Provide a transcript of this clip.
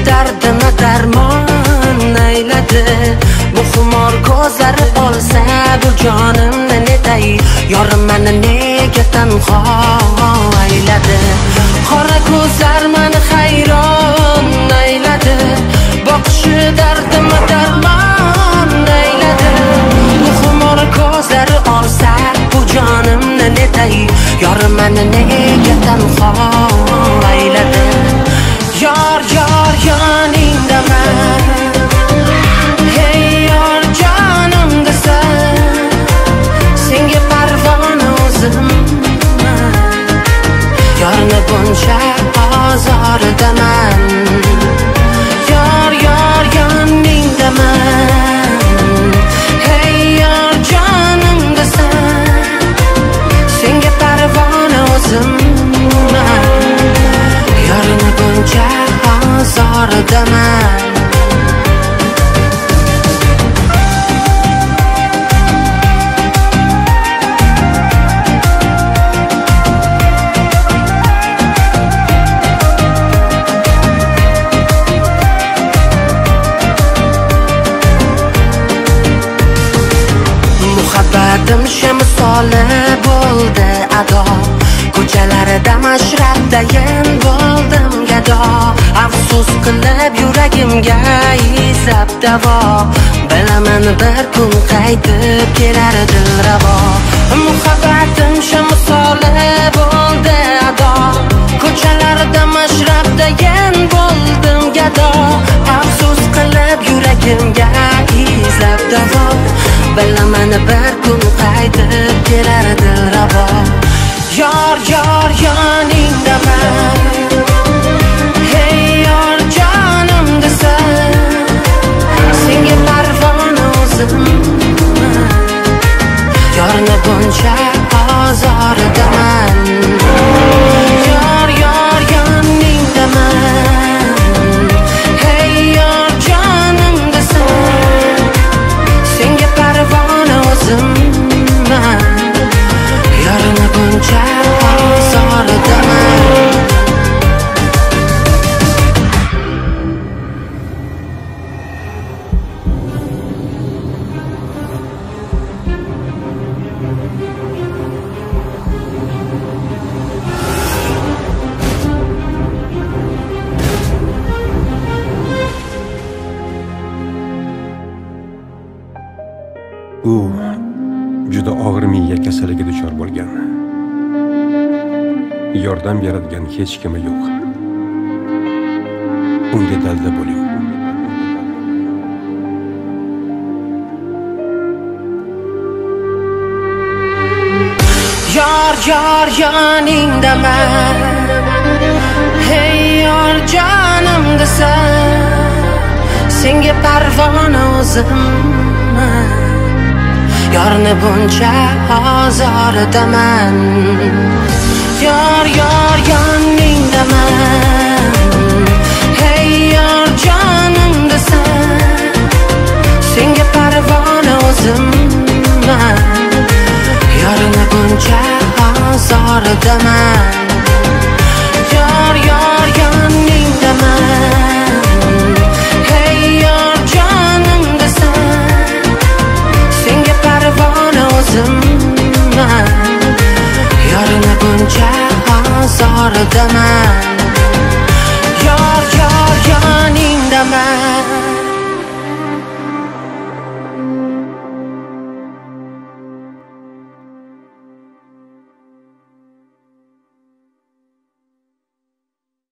dardimni darmon ayladi. Bu xumor ko'zlari olsa bu jonimni netay, yorim meni nega tanho ayladi. Qora ko'zlar meni hayron ayladi, boqishi dardimni darmon ayladi. Bu xumor ko'zlari olsa bu jonimni netay, yorim meni nega tanho ayladi. Yor yor yoningdaman, hey yor jonimdasan, senga parvona o'zimman, yorni buncha ozordaman. Yor yor yoningdaman, hey yor jonimdasan, senga parvona o'zimman, yorni buncha ozordaman. Muhabbatim shamsoli bo'ldi ado, ko'chalarida mashrabdayin bo'ldim gado. Afsus qilib yuragimga izlab davo, bilaman bir kun qaytib kelar dilrabo. Muhabbatim shamsoli bo'ldi ado, ko'chalarida mashrabdayin bo'ldim gado. Afsus qilib yuragimga izlab davo, bilaman bir kun qaytib kelar dilrabo. Yor yor yoningdaman, hey yor jonimdasan, senga parvona o'zimman, yorni buncha ozordaman. Yor yor yoningdaman, hey yor jonimdasan, senga parvona o'zimman, yorni buncha ozordaman. U juda og'ir miya kasaliga duchor bo'lgan. Yordam beradigan hech kimi yo'q. Unga dalda bo'ling. Yor yor yoningdaman, hey yor jonimdasan, senga parvona o'zimman, yorni buncha ozordaman. Yor yor yoningdaman, hey yor jonimdasan, senga parvona o'zimman, yorni buncha ozordaman. Yor yor yoningdaman, hey yor jonimdasan, senga parvona o'zimman, yorni buncha ozordaman.